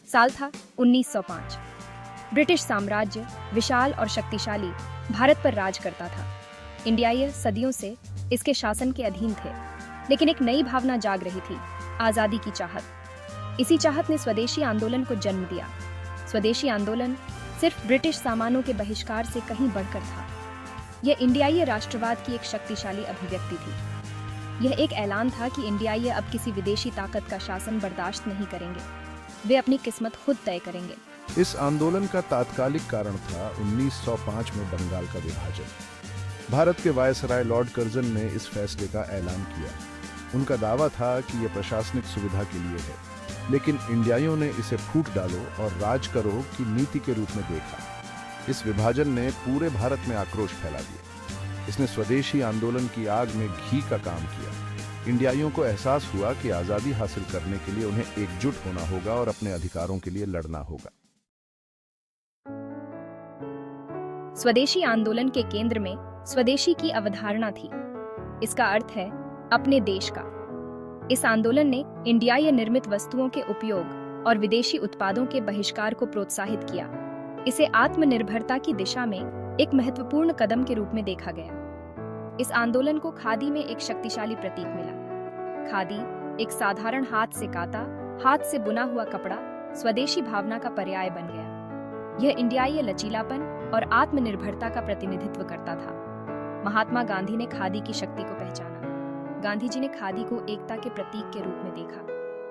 साल था 1905। ब्रिटिश साम्राज्य विशाल और शक्तिशाली भारत पर राज करता था। इंडियाई सदियों से इसके शासन के अधीन थे, लेकिन एक नई भावना जाग रही थी, आजादी की चाहत। इसी चाहत ने स्वदेशी आंदोलन को जन्म दिया। स्वदेशी आंदोलन सिर्फ ब्रिटिश सामानों के बहिष्कार से कहीं बढ़कर था। यह इंडियाई राष्ट्रवाद की एक शक्तिशाली अभिव्यक्ति थी। यह एक ऐलान था कि इंडियाई अब किसी विदेशी ताकत का शासन बर्दाश्त नहीं करेंगे, वे अपनी किस्मत खुद तय करेंगे। इस आंदोलन का तात्कालिक कारण था 1905 में बंगाल का विभाजन। भारत के वायसराय लॉर्ड कर्जन ने इस फैसले का ऐलान किया। उनका दावा था कि यह प्रशासनिक सुविधा के लिए है, लेकिन इंडियाइयों ने इसे फूट डालो और राज करो की नीति के रूप में देखा। इस विभाजन ने पूरे भारत में आक्रोश फैला दिया। इसने स्वदेशी आंदोलन की आग में घी का काम किया। इंडियाइयों को एहसास हुआ कि आजादी हासिल करने के लिए उन्हें एकजुट होना होगा और अपने अधिकारों के लिए लड़ना होगा। स्वदेशी आंदोलन के केंद्र में स्वदेशी की अवधारणा थी। इसका अर्थ है अपने देश का। इस आंदोलन ने इंडियाई निर्मित वस्तुओं के उपयोग और विदेशी उत्पादों के बहिष्कार को प्रोत्साहित किया। इसे आत्मनिर्भरता की दिशा में एक महत्वपूर्ण कदम के रूप में देखा गया। इस आंदोलन को खादी में एक शक्तिशाली प्रतीक मिला। खादी एक साधारण हाथ से काता, हाथ से बुना हुआ कपड़ा स्वदेशी भावना का पर्याय बन गया। यह इंडियाई लचीलापन और आत्मनिर्भरता का प्रतिनिधित्व करता था। महात्मा गांधी ने खादी की शक्ति को पहचाना। गांधी जी ने खादी को एकता के प्रतीक के रूप में देखा।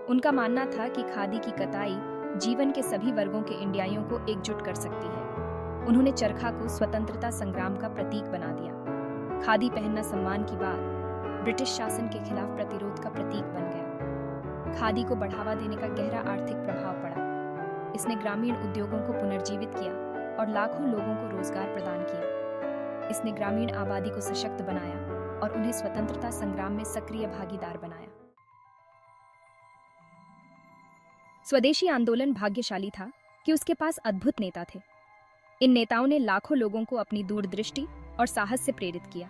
उनका मानना था कि खादी की कताई जीवन के सभी वर्गों के इंडियाइयों को एकजुट कर सकती है। उन्होंने चरखा को स्वतंत्रता संग्राम का प्रतीक बना दिया। खादी पहनना सम्मान की बात ब्रिटिश शासन के खिलाफ प्रतिरोध का प्रतीक बन गया। खादी को बढ़ावा देने का गहरा आर्थिक प्रभाव पड़ा। इसने ग्रामीण उद्योगों को पुनर्जीवित किया और लाखों लोगों को रोजगार प्रदान किया। इसने ग्रामीण आबादी को सशक्त बनाया और उन्हें स्वतंत्रता संग्राम में सक्रिय भागीदार बनाया। स्वदेशी आंदोलन भाग्यशाली था कि उसके पास अद्भुत नेता थे। इन नेताओं ने लाखों लोगों को अपनी दूरदृष्टि और साहस से प्रेरित किया।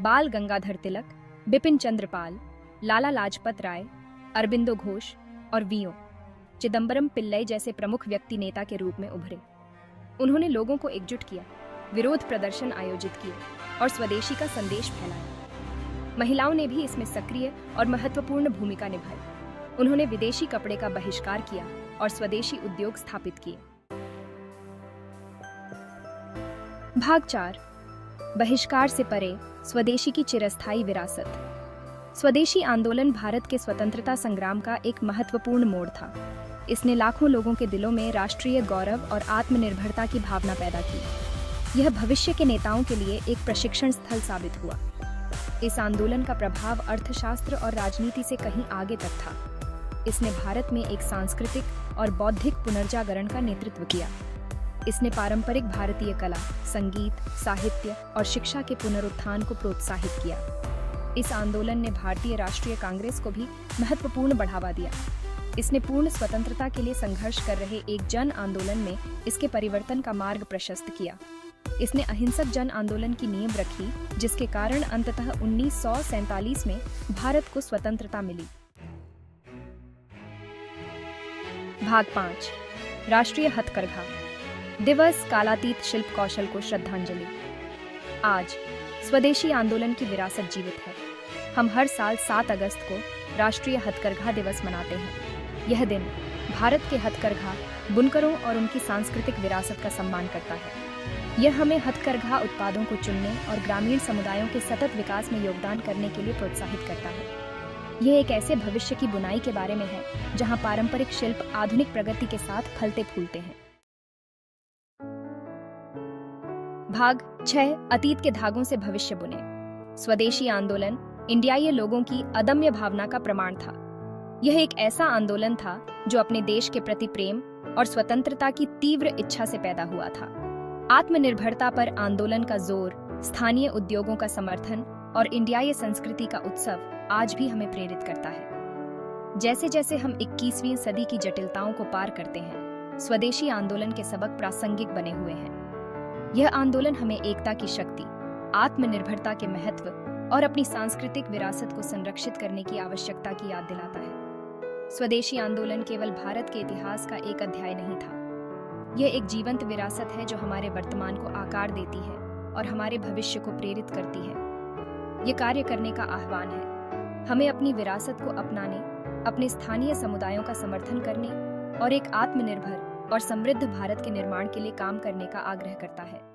बाल गंगाधर तिलक, बिपिन चंद्र पाल, लाला लाजपत राय, अरबिंदो घोष और वीओ चिदंबरम पिल्लई जैसे प्रमुख व्यक्ति नेता के रूप में उभरे। उन्होंने लोगों को एकजुट किया, विरोध प्रदर्शन आयोजित किए और स्वदेशी का संदेश फैलाया। महिलाओं ने भी इसमें सक्रिय और महत्वपूर्ण भूमिका निभाई। उन्होंने विदेशी कपड़े का बहिष्कार किया और स्वदेशी उद्योग स्थापित किए। भाग 4, बहिष्कार से परे स्वदेशी की चिरस्थायी विरासत। स्वदेशी आंदोलन भारत के स्वतंत्रता संग्राम का एक महत्वपूर्ण मोड़ था। इसने लाखों लोगों के दिलों में राष्ट्रीय गौरव और आत्मनिर्भरता की भावना पैदा की। यह भविष्य के नेताओं के लिए एक प्रशिक्षण स्थल साबित हुआ। इस आंदोलन का प्रभाव अर्थशास्त्र और राजनीति से कहीं आगे तक था। इसने भारत में एक सांस्कृतिक और बौद्धिक पुनर्जागरण का नेतृत्व किया। इसने पारंपरिक भारतीय कला, संगीत, साहित्य और शिक्षा के पुनरुत्थान को प्रोत्साहित किया। इस आंदोलन ने भारतीय राष्ट्रीय कांग्रेस को भी महत्वपूर्ण बढ़ावा दिया। इसने पूर्ण स्वतंत्रता के लिए संघर्ष कर रहे एक जन आंदोलन में इसके परिवर्तन का मार्ग प्रशस्त किया। इसने अहिंसक जन आंदोलन की नींव रखी, जिसके कारण अंततः 1947 में भारत को स्वतंत्रता मिली। भाग 5, राष्ट्रीय हथकरघा दिवस, कालातीत शिल्प कौशल को श्रद्धांजलि। आज स्वदेशी आंदोलन की विरासत जीवित है। हम हर साल 7 अगस्त को राष्ट्रीय हथकरघा दिवस मनाते हैं। यह दिन भारत के हथकरघा बुनकरों और उनकी सांस्कृतिक विरासत का सम्मान करता है। यह हमें हथकरघा उत्पादों को चुनने और ग्रामीण समुदायों के सतत विकास में योगदान करने के लिए प्रोत्साहित करता है। यह एक ऐसे भविष्य की बुनाई के बारे में है जहां पारंपरिक शिल्प आधुनिक प्रगति के साथ फलते फूलते हैं। भाग 6, अतीत के धागों से भविष्य बुने। स्वदेशी आंदोलन इंडियाई लोगों की अदम्य भावना का प्रमाण था। यह एक ऐसा आंदोलन था जो अपने देश के प्रति प्रेम और स्वतंत्रता की तीव्र इच्छा से पैदा हुआ था। आत्मनिर्भरता पर आंदोलन का जोर, स्थानीय उद्योगों का समर्थन और इंडियाई संस्कृति का उत्सव आज भी हमें प्रेरित करता है। जैसे जैसे हम 21वीं सदी की जटिलताओं को पार करते हैं, स्वदेशी आंदोलन के सबक प्रासंगिक बने हुए हैं। यह आंदोलन हमें एकता की शक्ति, आत्मनिर्भरता के महत्व और अपनी सांस्कृतिक विरासत को संरक्षित करने की आवश्यकता की याद दिलाता है। स्वदेशी आंदोलन केवल भारत के इतिहास का एक अध्याय नहीं था। यह एक जीवंत विरासत है जो हमारे वर्तमान को आकार देती है और हमारे भविष्य को प्रेरित करती है। ये कार्य करने का आह्वान है। हमें अपनी विरासत को अपनाने, अपने स्थानीय समुदायों का समर्थन करने और एक आत्मनिर्भर और समृद्ध भारत के निर्माण के लिए काम करने का आग्रह करता है।